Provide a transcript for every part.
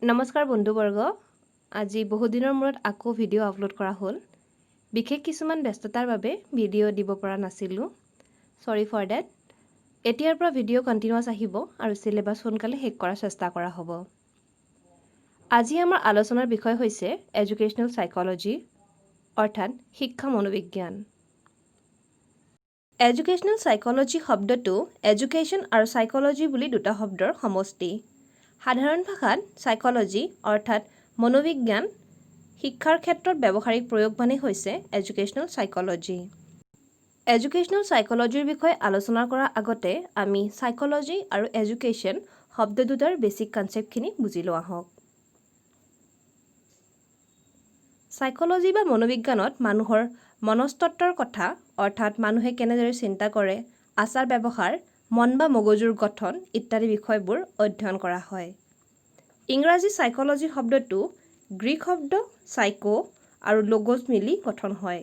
নমস্কাৰ বন্ধুবৰ্গ আজি বহুদিনৰ মূৰত আকৌ ভিডিঅ' আপলোড কৰা হ'ল বিশেষ কিছুমান ব্যস্ততাৰ বাবে ভিডিঅ' দিব পৰা নাছিলোঁ সৰি ফৰ দ্যাট এতিয়াৰ পৰা ভিডিঅ' কন্টিনিউয়াছ আহিব আৰু সিলেবাস সোনকালে শেষ কৰাৰ চেষ্টা কৰা হ'ব আজি আমাৰ আলোচনাৰ বিষয় হৈছে এডুকেশ্যনেল সাইকোলজি অৰ্থাৎ শিক্ষা মনোবিজ্ঞান এডুকেশ্যনেল সাইকোলজি শব্দটো এডুকেশ্যন আৰু সাইকোলজি বুলি দুটা শব্দৰ সমষ্টি সাধাৰণ ভাষাত সাইকোলজি অৰ্থাৎ মনোবিজ্ঞান শিক্ষাৰ ক্ষেত্ৰত ব্যৱহাৰিক প্ৰয়োগ মানে হৈছে এডুকেশ্যনেল সাইকোলজি এডুকেশ্যনেল সাইকোলজিৰ বিষয়ে আলোচনা কৰাৰ আগতে আমি সাইকোলজি আৰু এডুকেশ্যন শব্দ দুটাৰ বেসিক কনসেপ্টখিনি বুজি লোৱা হওক সাইকোলজি বা মনোবিজ্ঞানত মানুহৰ মনস্তত্ত্বৰ কথা অৰ্থাৎ মানুহে কেনেদৰে চিন্তা কৰে আচাৰ ব্যৱহাৰ মন বা মগজুৰ গঠন ইত্যাদি বিষয়বোৰ অধ্যয়ন কৰা হয় ইংৰাজী সাইকোলজি শব্দটো গ্ৰীক শব্দ সাইকো আৰু লগোজ মিলি গঠন হয়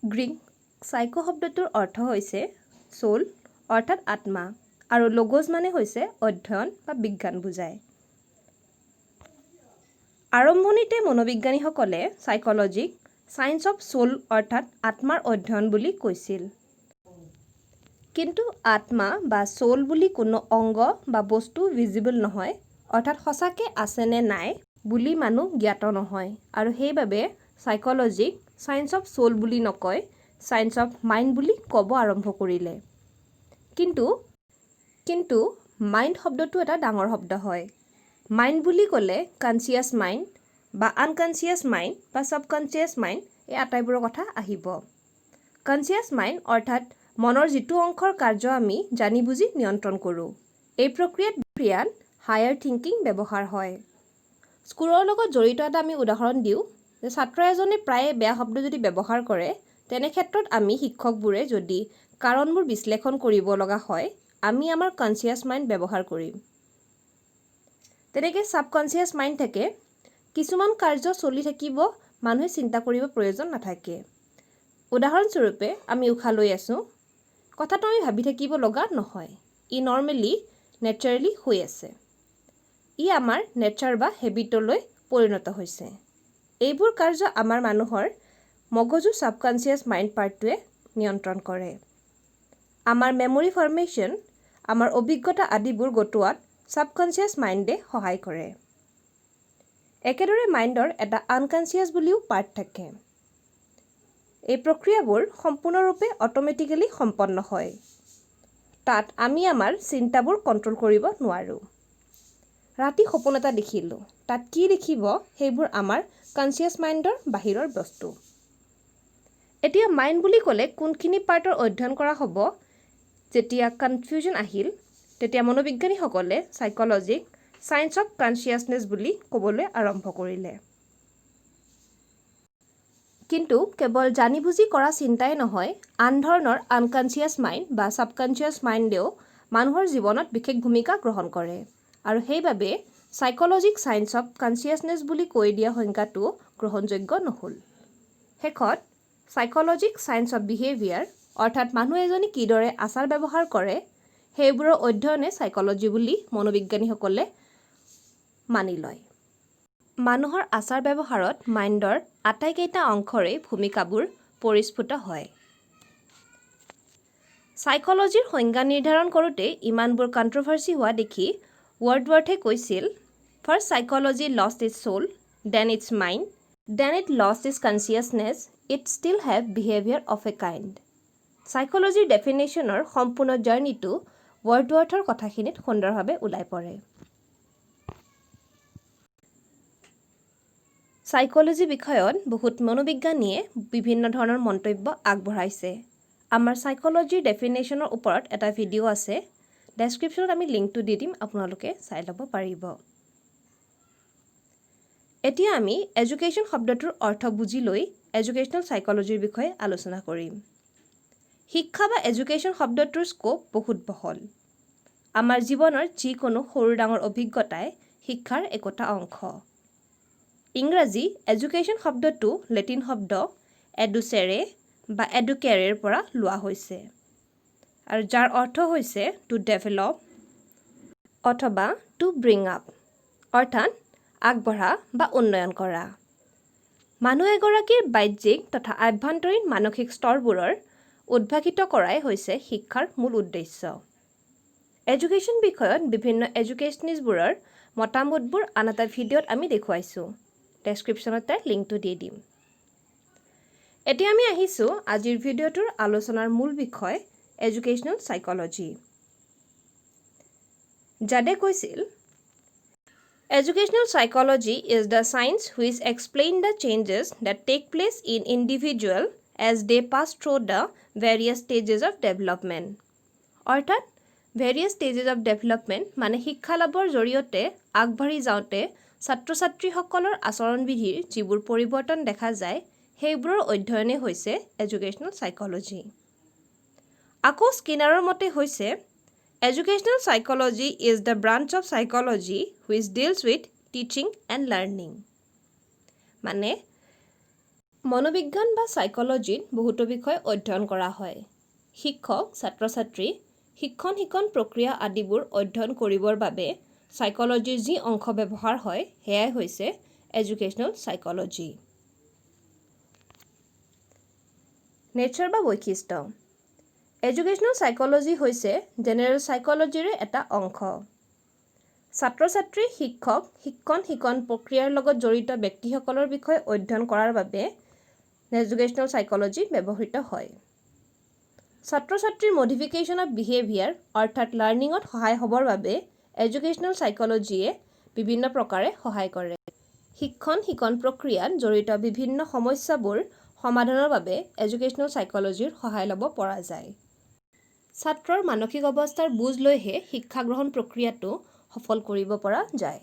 গ্ৰীক সাইকো শব্দটোৰ অৰ্থ হৈছে সোল অৰ্থাৎ আত্মা আৰু লগোজ মানে হৈছে অধ্যয়ন বা বিজ্ঞান বুজায় আৰম্ভণিতে মনোবিজ্ঞানীসকলে সাইকোলজিক সায়েন্স অফ সোল অৰ্থাৎ আত্মাৰ অধ্যয়ন বুলি কৈছিল কিন্তু আত্মা বা সোল বুলি কোনো অংগ বা বস্তু ভিজিবল নহয় অৰ্থাৎ সঁচাকে আছে নে নাই বুলি মানুহ জ্ঞাত নহয় আৰু সেইবাবে সাইকোলজিক সায়েন্স অফ সোল বুলি নকয় সায়েন্স অফ মাইন্ড বুলি ক'ব আৰম্ভ কৰিলে কিন্তু মাইন্ড শব্দটো এটা ডাঙৰ শব্দ হয় মাইন্ড বুলি ক'লে কনসিয়াস মাইন্ড বা আনকনসিয়াস মাইন্ড বা সাবকনসিয়াস মাইন্ড এই আটাইবোৰৰ কথা আহিব কনসিয়াস মাইন্ড অৰ্থাৎ মনৰ যিটো অংশৰ কাৰ্য আমি জানি বুজি নিয়ন্ত্ৰণ কৰোঁ এই প্ৰক্ৰিয়াত হায়াৰ থিংকিং ব্যৱহাৰ হয় স্কুলৰ লগত জড়িত এটা আমি উদাহৰণ দিওঁ যে ছাত্ৰ এজনে প্ৰায়ে বেয়া শব্দ যদি ব্যৱহাৰ কৰে তেনে ক্ষেত্ৰত আমি শিক্ষকবোৰে যদি কাৰণবোৰ বিশ্লেষণ কৰিব লগা হয় আমি আমাৰ কনসিয়াস মাইন্ড ব্যৱহাৰ কৰিম তেনেকৈ সাবকনসিয়াস মাইন্ড থাকে কিছুমান কাৰ্য চলি থাকিব মানুহে চিন্তা কৰিব প্ৰয়োজন নাথাকে উদাহৰণস্বৰূপে আমি উশাহ লৈ আছো কথাটো আমি ভাবি থাকিব লগা নহয় ই নৰ্মেলি নেচাৰেলি হৈ আছে ই আমাৰ নেচাৰ বা হেবিটলৈ পৰিণত হৈছে এইবোৰ কাৰ্য আমাৰ মানুহৰ মগজু সাবকনসিয়াস মাইন্ড পাৰ্টটোৱে নিয়ন্ত্ৰণ কৰে আমাৰ মেমৰি ফৰ্মেশ্যন আমাৰ অভিজ্ঞতা আদিবোৰ গটোৱাত সাবকনসিয়াস মাইন্ডে সহায় কৰে একেদৰে মাইন্ডৰ এটা আনকনসিয়াস বুলিও পাৰ্ট থাকে এই প্ৰক্ৰিয়াবোৰ সম্পূৰ্ণৰূপে অটোমেটিক্যালি সম্পন্ন হয় তাত আমি আমাৰ চিন্তাবোৰ কন্ট্ৰোল কৰিব নোৱাৰো ৰাতি সপোন এটা দেখিলো তাত কি দেখিব সেইবোৰ আমাৰ কনসিয়াস মাইন্ডৰ বাহিৰৰ বস্তু এতিয়া মাইন্ড বুলি ক'লে কোনখিনি পাৰ্টৰ অধ্যয়ন কৰা হ'ব যেতিয়া কনফিউজন আহিল তেতিয়া মনোবিজ্ঞানীসকলে সাইকোলজিক সায়েন্স অফ কনসিয়াসনেস বুলি ক'বলৈ আৰম্ভ কৰিলে কিন্তু কেৱল জানি বুজি কৰা চিন্তাই নহয় আন ধৰণৰ আনকনসিয়াস মাইন্ড বা সাবকনসিয়াস মাইন্ডেও মানুহৰ জীৱনত বিশেষ ভূমিকা গ্ৰহণ কৰে আৰু সেইবাবে সাইকোলজিক সায়েন্স অফ কনসিয়াসনেস বুলি কৈ দিয়া সংজ্ঞাটো গ্ৰহণযোগ্য নহল শেষত সাইকোলজিক সায়েন্স অফ বিহেভিয়াৰ অৰ্থাৎ মানুহ এজনে কিদৰে আচাৰ ব্যৱহাৰ কৰে সেইবোৰৰ অধ্যয়নে সাইকোলজি বুলি মনোবিজ্ঞানীসকলে মানি লয় মানুহৰ আচাৰ ব্যৱহাৰত মাইন্ডৰ আটাইকেইটা অংশৰে ভূমিকাবোৰ পৰিস্ফুট হয় সাইকোলজিৰ সংজ্ঞা নিৰ্ধাৰণ কৰোঁতে ইমানবোৰ কন্ট্ৰভাৰ্সি হোৱা দেখি ৱৰ্ডৱৰ্থে কৈছিল first psychology lost its soul then its mind then it lost its consciousness it still have behaviour of a kind সাইকোলজিৰ ডেফিনেশ্যনৰ সম্পূৰ্ণ জাৰ্নিটো ৱৰ্ডৱৰ্থৰ কথাখিনিত সুন্দৰভাৱে ওলাই পৰে সাইকোলজি বিষয়ত বহুত মনোবিজ্ঞানীয়ে বিভিন্ন ধৰণৰ মন্তব্য আগবঢ়াইছে আমাৰ সাইকোলজিৰ ডেফিনেশ্যনৰ ওপৰত এটা ভিডিঅ' আছে ডেছক্ৰিপশ্যনত আমি লিংকটো দি দিম আপোনালোকে চাই ল'ব পাৰিব এতিয়া আমি এডুকেশ্যন শব্দটোৰ অৰ্থ বুজি লৈ এডুকেশ্যনেল সাইকোলজিৰ বিষয়ে আলোচনা কৰিম শিক্ষা বা এডুকেশ্যন শব্দটোৰ স্কোপ বহুত বহল আমাৰ জীৱনৰ যিকোনো সৰু ডাঙৰ অভিজ্ঞতাই শিক্ষাৰ একোটা অংশ ইংৰাজী এডুকেশ্যন শব্দটো লেটিন শব্দ এডুচেৰে বা এডুকেৰেৰ পৰা লোৱা হৈছে আৰু যাৰ অৰ্থ হৈছে টু ডেভেলপ অথবা টু ব্ৰিং আপ অৰ্থাৎ আগবঢ়া বা উন্নয়ন কৰা। মানুহ এগৰাকীৰ বাহ্যিক তথা আভ্যন্তৰীণ মানসিক স্তৰবোৰৰ উদ্ভাসিত কৰাই হৈছে শিক্ষাৰ মূল উদ্দেশ্য। এডুকেশ্যন বিষয়ত বিভিন্ন এডুকেশ্যনিষ্টবোৰৰ মতামতবোৰ আন এটা ভিডিঅ'ত আমি দেখুৱাইছোঁ। ডেছক্ৰিপশ্যনত তাৰ লিংকটো দি দিম। এতিয়া আমি আহিছোঁ আজিৰ ভিডিঅ'টোৰ আলোচনাৰ মূল বিষয় এডুকেশ্যনেল চাইক'লজি। জাডে কৈছিল, Educational psychology is the science which explains the changes that take place in individual as they pass through the various stages of development. অৰ্থাৎ various stages of development মানে শিক্ষা লাভৰ জৰিয়তে আগবাঢ়ি যাওঁতে ছাত্ৰ-ছাত্ৰীসকলৰ আচৰণবিধিৰ যিবোৰ পৰিৱৰ্তন দেখা যায় সেইবোৰৰ অধ্যয়নে হৈছে এডুকেশ্যনেল চাইক'লজি। আকৌ স্কিনাৰৰ মতে হৈছে Educational psychology is the branch of psychology which deals with teaching and learning. মানে মনোবিজ্ঞান বা সাইকোলজিত বহুতো বিষয় অধ্যয়ন কৰা হয়। শিক্ষক, ছাত্ৰ-ছাত্ৰী, শিক্ষণ প্ৰক্ৰিয়া আদিবোৰ অধ্যয়ন কৰিবৰ বাবে সাইকোলজিৰ যি অংশ ব্যৱহাৰ হয় সেয়াই হৈছে এডুকেশ্যনেল সাইকোলজি। নেচাৰ বা বৈশিষ্ট্য। এডুকেশ্যনেল চাইক'লজি হৈছে জেনেৰেল চাইক'লজিৰে এটা অংশ। ছাত্ৰ-ছাত্ৰী, শিক্ষক, শিক্ষণ প্ৰক্ৰিয়াৰ লগত জড়িত ব্যক্তিসকলৰ বিষয়ে অধ্যয়ন কৰাৰ বাবে এডুকেশ্যনেল চাইক'লজি ব্যৱহৃত হয়। ছাত্ৰ-ছাত্ৰীৰ মডিফিকেশ্যন অফ বিহেভিয়াৰ অৰ্থাৎ লাৰ্ণিঙত সহায় হ'বৰ বাবে এডুকেশ্যনেল চাইক'লজিয়ে বিভিন্ন প্ৰকাৰে সহায় কৰে। শিক্ষণ প্ৰক্ৰিয়াত জড়িত বিভিন্ন সমস্যাবোৰ সমাধানৰ বাবে এডুকেশ্যনেল চাইক'লজিৰ সহায় ল'ব পৰা যায়। ছাত্ৰৰ মানসিক অৱস্থাৰ বুজ লৈহে শিক্ষা গ্ৰহণ প্ৰক্ৰিয়াটো সফল কৰিব পৰা যায়।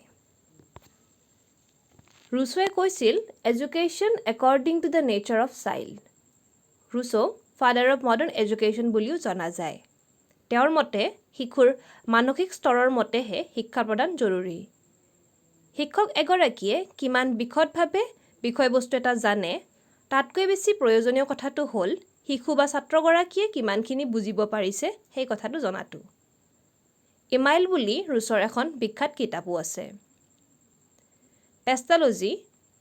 ৰুছোৱে কৈছিল, education according to the nature of child. ৰুছ'ক ফাদাৰ অফ মডাৰ্ণ এডুকেশ্যন বুলিও জনা যায়। তেওঁৰ মতে শিশুৰ মানসিক স্তৰৰ মতেহে শিক্ষা প্ৰদান জৰুৰী। শিক্ষক এগৰাকীয়ে কিমান বিশদভাৱে বিষয়বস্তু এটা জানে তাতকৈ বেছি প্ৰয়োজনীয় কথাটো হ'ল শিশু বা ছাত্ৰগৰাকীয়ে কিমানখিনি বুজিব পাৰিছে সেই কথাটো জনাটো। ইমাইল বুলি ৰুছৰ এখন বিখ্যাত কিতাপো আছে। পেষ্টালজি,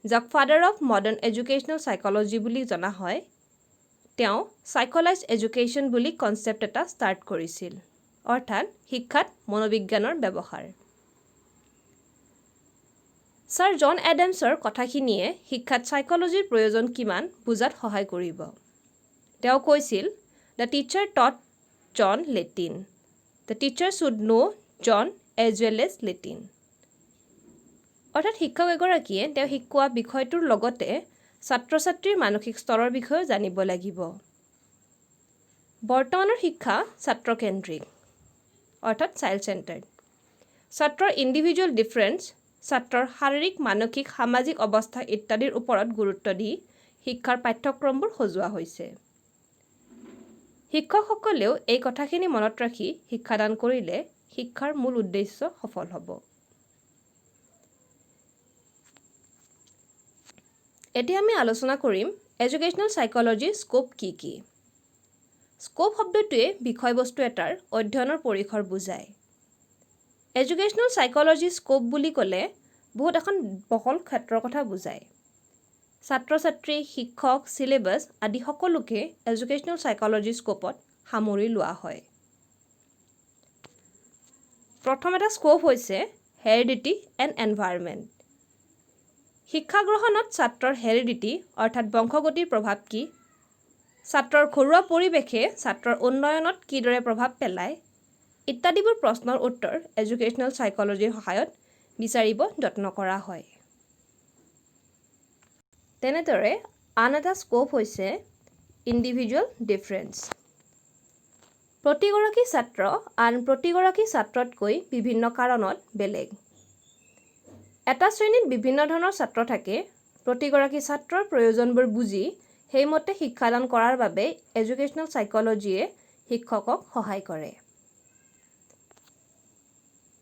যাক father of modern educational psychology বুলি জনা হয়, তেওঁ চাইক'লাইজড এডুকেশ্যন বুলি কনচেপ্ট এটা ষ্টাৰ্ট কৰিছিল, অৰ্থাৎ শিক্ষাত মনোবিজ্ঞানৰ ব্যৱহাৰ। ছাৰ জন এডামছৰ কথাখিনিয়ে শিক্ষাত চাইক'লজিৰ প্ৰয়োজন কিমান বুজাত সহায় কৰিব। তেওঁ কৈছিল, the teacher taught John Latin, the teacher should know' John as well as Latin. অৰ্থাৎ শিক্ষক এগৰাকীয়ে তেওঁ শিকোৱা বিষয়টোৰ লগতে ছাত্ৰ-ছাত্ৰীৰ মানসিক স্তৰৰ বিষয়েও জানিব লাগিব। বৰ্তমানৰ শিক্ষা ছাত্ৰকেন্দ্ৰিক অৰ্থাৎ চাইল্ড চেণ্টাৰ্ড। ছাত্ৰৰ ইণ্ডিভিজুৱেল ডিফাৰেঞ্চ, ছাত্ৰৰ শাৰীৰিক, মানসিক, সামাজিক অৱস্থা ইত্যাদিৰ ওপৰত গুৰুত্ব দি শিক্ষাৰ পাঠ্যক্ৰমবোৰ সজোৱা হৈছে। শিক্ষকসকলেও এই কথাখিনি মনত ৰাখি শিক্ষাদান কৰিলে শিক্ষাৰ মূল উদ্দেশ্য সফল হ'ব। এতিয়া আমি আলোচনা কৰিম এডুকেশ্যনেল চাইক'লজিৰ স্ক'প কি কি। স্ক'প শব্দটোৱে বিষয়বস্তু এটাৰ অধ্যয়নৰ পৰিসৰ বুজায়। এডুকেশ্যনেল চাইক'লজি স্ক'প বুলি ক'লে বহুত এখন বহল ক্ষেত্ৰৰ কথা বুজায়। ছাত্ৰ-ছাত্ৰী, শিক্ষক, চিলেবাছ আদি সকলোকে এডুকেশ্যনেল চাইক'লজি স্ক'পত সামৰি লোৱা হয়। প্ৰথম এটা স্ক'প হৈছে হেৰিডিটি এণ্ড এনভাইৰনমেণ্ট। শিক্ষা গ্ৰহণত ছাত্ৰৰ হেৰিডিটি অৰ্থাৎ বংশগতিৰ প্ৰভাৱ কি, ছাত্ৰৰ ঘৰুৱা পৰিৱেশে ছাত্ৰৰ উন্নয়নত কিদৰে প্ৰভাৱ পেলায় ইত্যাদিবোৰ প্ৰশ্নৰ উত্তৰ এডুকেশ্যনেল চাইক'লজিৰ সহায়ত বিচাৰিব যত্ন কৰা হয়। তেনেদৰে আন এটা স্ক'প হৈছে ইণ্ডিভিজুৱেল ডিফাৰেঞ্চ। প্ৰতিগৰাকী ছাত্ৰ আন প্ৰতিগৰাকী ছাত্ৰতকৈ বিভিন্ন কাৰণত বেলেগ। এটা শ্ৰেণীত বিভিন্ন ধৰণৰ ছাত্ৰ থাকে। প্ৰতিগৰাকী ছাত্ৰৰ প্ৰয়োজনবোৰ বুজি সেইমতে শিক্ষাদান কৰাৰ বাবে এডুকেশ্যনেল চাইক'লজিয়ে শিক্ষকক সহায় কৰে।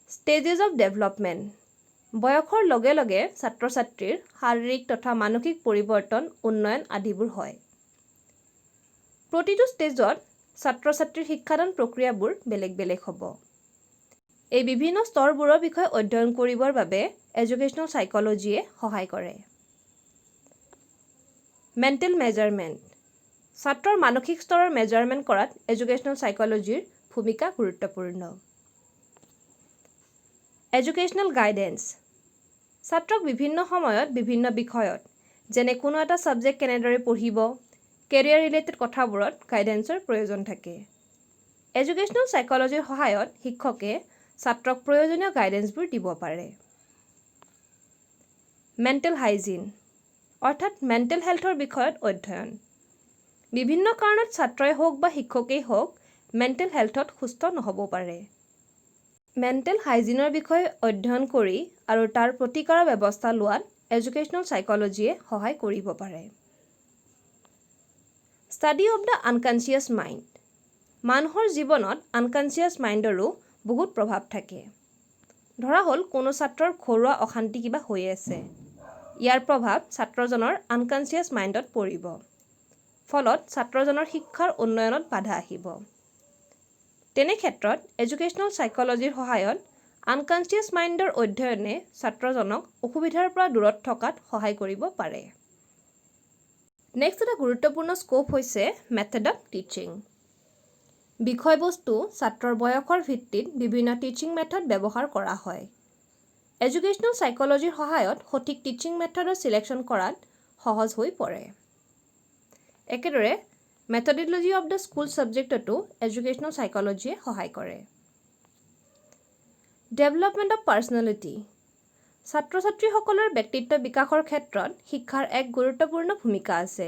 Stages of development. বয়সৰ লগে লগে ছাত্ৰ-ছাত্ৰীৰ শাৰীৰিক তথা মানসিক পৰিৱৰ্তন, উন্নয়ন আদিবোৰ হয়। প্ৰতিটো ষ্টেজত ছাত্ৰ-ছাত্ৰীৰ শিক্ষাদান প্ৰক্ৰিয়াবোৰ বেলেগ বেলেগ হ'ব। এই বিভিন্ন স্তৰবোৰৰ বিষয়ে অধ্যয়ন কৰিবৰ বাবে এডুকেশ্যনেল সাইকোলজিয়ে সহায় কৰে। মেণ্টেল মেজাৰমেণ্ট ছাত্ৰৰ মানসিক স্তৰৰ মেজাৰমেণ্ট কৰাত এডুকেশ্যনেল সাইকোলজিৰ ভূমিকা গুৰুত্বপূৰ্ণ। এডুকেশ্যনেল গাইডেন্স ছাত্ৰক বিভিন্ন সময়ত বিভিন্ন বিষয়ত যেনে কোনো এটা ছাবজেক্ট কেনেদৰে পঢ়িব, কেৰিয়াৰ ৰিলেটেড কথাবোৰত গাইডেন্সৰ প্ৰয়োজন থাকে। এডুকেশ্যনেল সাইকোলজিৰ সহায়ত শিক্ষকে ছাত্ৰক প্ৰয়োজনীয় গাইডেন্সবোৰ দিব পাৰে। মেণ্টেল হাইজিন অৰ্থাৎ মেণ্টেল হেল্থৰ বিষয়ত অধ্যয়ন। বিভিন্ন কাৰণত ছাত্ৰই হওক বা শিক্ষকেই হওক মেণ্টেল হেল্থত সুস্থ নহ'ব পাৰে। মেণ্টেল হাইজিনৰ বিষয়ে অধ্যয়ন কৰি আৰু তাৰ প্ৰতিকাৰৰ ব্যৱস্থা লোৱাত এডুকেশ্যনেল সাইকোলজিয়ে সহায় কৰিব পাৰে। Study of the unconscious mind মানুহৰ জীৱনত আনকনচিয়াছ মাইণ্ডৰো বহুত প্ৰভাৱ থাকে। ধৰা হ'ল কোনো ছাত্ৰৰ ঘৰুৱা অশান্তি কিবা হৈ আছে, ইয়াৰ প্ৰভাৱ ছাত্ৰজনৰ আনকনচিয়াছ মাইণ্ডত পৰিব, ফলত ছাত্ৰজনৰ শিক্ষাৰ উন্নয়নত বাধা আহিব। তেনে ক্ষেত্ৰত এডুকেশ্যনেল সাইকোলজিৰ সহায়ত আনকনচিয়াছ মাইণ্ডৰ অধ্যয়নে ছাত্ৰজনক অসুবিধাৰ পৰা দূৰত থকাত সহায় কৰিব পাৰে। নেক্সট এটা গুৰুত্বপূৰ্ণ স্ক'প হৈছে মেথড অফ টিচিং। বিষয়বস্তু ছাত্ৰৰ বয়সৰ ভিত্তিত বিভিন্ন টিচিং মেথড ব্যৱহাৰ কৰা হয়। এডুকেশ্যনেল সাইকোলজিৰ সহায়ত সঠিক টিচিং মেথডৰ চিলেকশ্যন কৰাত সহজ হৈ পৰে। একেদৰে methodology of the school ছাবজেক্টতো educational সাইকোলজিয়ে সহায় কৰে। ডেভেলপমেণ্ট অৱ পাৰ্চনেলিটি ছাত্ৰ ছাত্ৰীসকলৰ ব্যক্তিত্ব বিকাশৰ ক্ষেত্ৰত শিক্ষাৰ এক গুৰুত্বপূৰ্ণ ভূমিকা আছে।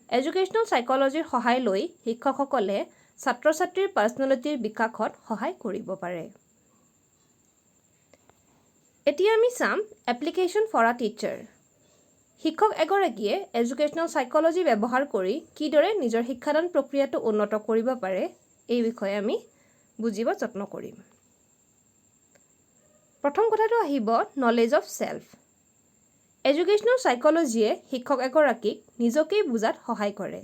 এডুকেশ্যনেল সাইকোলজিৰ সহায় লৈ শিক্ষকসকলে ছাত্ৰ ছাত্ৰীৰ পাৰ্চনেলিটিৰ বিকাশত সহায় কৰিব পাৰে। এতিয়া আমি চাম এপ্লিকেশ্যন ফৰ আ টিচাৰ। শিক্ষক এগৰাকীয়ে এডুকেশ্যনেল সাইকোলজি ব্যৱহাৰ কৰি কিদৰে নিজৰ শিক্ষাদান প্ৰক্ৰিয়াটো উন্নত কৰিব পাৰে এই বিষয়ে আমি বুজিব যত্ন কৰিম। প্ৰথম কথাটো আহিব নলেজ অফ চেল্ফ। এডুকেশ্যনেল সাইকোলজিয়ে শিক্ষক এগৰাকীক নিজকেই বুজাত সহায় কৰে।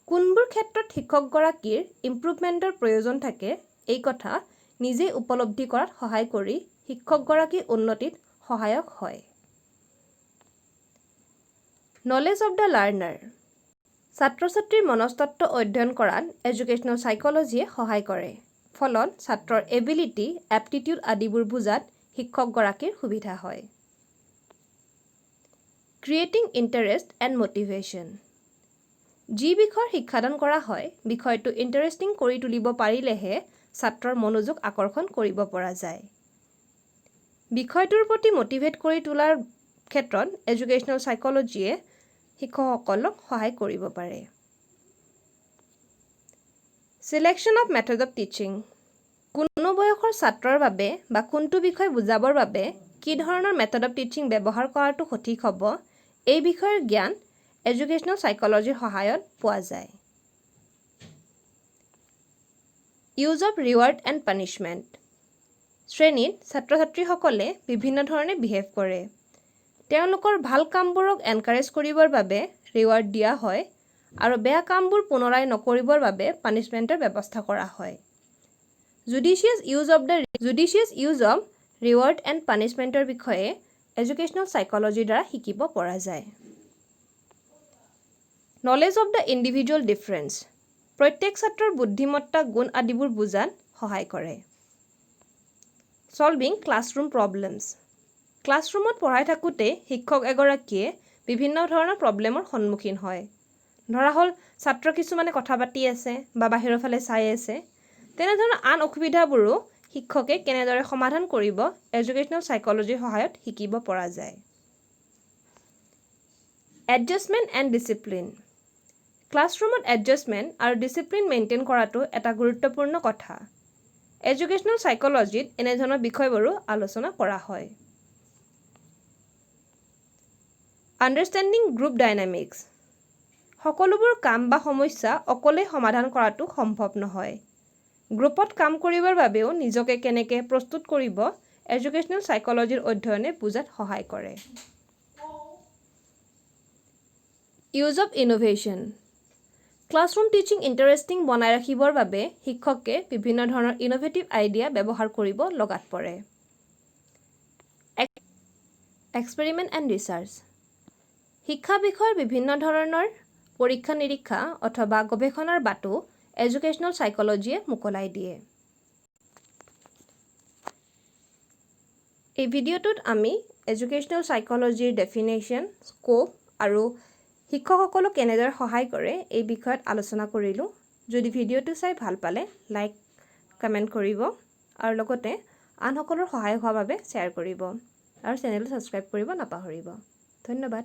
কোনবোৰ ক্ষেত্ৰত শিক্ষকগৰাকীৰ ইম্প্ৰুভমেণ্টৰ প্ৰয়োজন থাকে এই কথা নিজেই উপলব্ধি কৰাত সহায় কৰি শিক্ষকগৰাকীৰ উন্নতিত সহায়ক হয়। নলেজ অৱ দ্য লাৰ্ণাৰ ছাত্ৰ ছাত্ৰীৰ মনস্তত্ত্ব অধ্যয়ন কৰাত এডুকেশ্যনেল সাইকোলজিয়ে সহায় কৰে, ফলত ছাত্ৰৰ এবিলিটি, এপ্টিটিউড আদিবোৰ বুজাত শিক্ষকগৰাকীৰ সুবিধা হয়। ক্ৰিয়েটিং ইণ্টাৰেষ্ট এণ্ড মটিভেশ্যন যি বিষয়ৰ শিক্ষাদান কৰা হয় বিষয়টো ইণ্টাৰেষ্টিং কৰি তুলিব পাৰিলেহে ছাত্ৰৰ মনোযোগ আকৰ্ষণ কৰিব পৰা যায়। বিষয়টোৰ প্ৰতি মটিভেট কৰি তোলাৰ ক্ষেত্ৰত এডুকেশ্যনেল সাইকোলজিয়ে শিক্ষকসকলক সহায় কৰিব পাৰে। Selection of method of teaching কোনো বয়সৰ ছাত্ৰৰ বাবে বা কোনটো বিষয় বুজাবৰ বাবে কি ধৰণৰ মেথড অফ টিচিং ব্যৱহাৰ কৰাটো সঠিক হ'ব এই বিষয়ৰ জ্ঞান এডুকেশ্যনেল সাইকোলজিৰ সহায়ত পোৱা যায়। Use of reward and punishment শ্ৰেণীত ছাত্ৰ ছাত্ৰীসকলে বিভিন্ন ধৰণে বিহেভ কৰে। তেওঁলোকৰ ভাল কামবোৰক এনকাৰেজ কৰিবৰ বাবে ৰিৱাৰ্ড দিয়া হয় আৰু বেয়া কামবোৰ পুনৰাই নকৰিবৰ বাবে পানিছমেণ্টৰ ব্যৱস্থা কৰা হয়। জুডিচিয়াছ ইউজ অফ ৰিৱাৰ্ড এণ্ড পানিছমেণ্টৰ বিষয়ে এডুকেশ্যনেল সাইকোলজিৰ দ্বাৰা শিকিব পৰা যায়। Knowledge of the individual difference প্ৰত্যেক ছাত্ৰৰ বুদ্ধিমত্তা, গুণ আদিবোৰ বুজাত সহায় কৰে। ছলভিং ক্লাছৰুম প্ৰব্লেমছ ক্লাছৰুমত পঢ়াই থাকোঁতে শিক্ষক এগৰাকীয়ে বিভিন্ন ধৰণৰ প্ৰব্লেমৰ সন্মুখীন হয়। ধৰা হ'ল ছাত্ৰ কিছুমানে কথা পাতি আছে বা বাহিৰৰ ফালে চাই আছে, তেনেধৰণৰ আন অসুবিধাবোৰো শিক্ষকে কেনেদৰে সমাধান কৰিব এডুকেশ্যনেল সাইকোলজিৰ সহায়ত শিকিব পৰা যায়। এডজাষ্টমেণ্ট এণ্ড ডিচিপ্লিন ক্লাছৰুমত এডজাষ্টমেণ্ট আৰু ডিচিপ্লিন মেইনটেইন কৰাটো এটা গুৰুত্বপূৰ্ণ কথা। এডুকেশ্যনেল সাইকোলজিত এনেধৰণৰ বিষয়বোৰো আলোচনা কৰা হয়। আণ্ডাৰষ্টেণ্ডিং গ্ৰুপ ডাইনামিক্স সকলোবোৰ কাম বা সমস্যা অকলেই সমাধান কৰাটো সম্ভৱ নহয়। গ্ৰুপত কাম কৰিবৰ বাবেও নিজকে কেনেকৈ প্ৰস্তুত কৰিব এডুকেশ্যনেল সাইকোলজিৰ অধ্যয়নে বুজাত সহায় কৰে। Use of innovation classroom teaching interesting বনাই ৰাখিবৰ বাবে শিক্ষকে বিভিন্ন ধৰণৰ ইনোভেটিভ আইডিয়া ব্যৱহাৰ কৰিব লগাত পৰে। এক্সপেৰিমেণ্ট এণ্ড ৰিচাৰ্চ শিক্ষা বিষয়ৰ বিভিন্ন ধৰণৰ পৰীক্ষা নিৰীক্ষা অথবা গৱেষণাৰ বাটো এডুকেশ্যনেল সাইকোলজিয়ে মোকলাই দিয়ে। এই ভিডিঅ'টোত আমি এডুকেশ্যনেল সাইকোলজিৰ ডেফিনেশ্যন, স্কোপ আৰু শিক্ষকসকলক কেনেদৰে সহায় কৰে এই বিষয়ত আলোচনা কৰিলোঁ। যদি ভিডিঅ'টো চাই ভাল পালে লাইক কমেণ্ট কৰিব আৰু লগতে আনসকলৰ সহায় হোৱাৰ বাবে শ্বেয়াৰ কৰিব আৰু চেনেলটো ছাবস্ক্ৰাইব কৰিব নাপাহৰিব। ধন্যবাদ।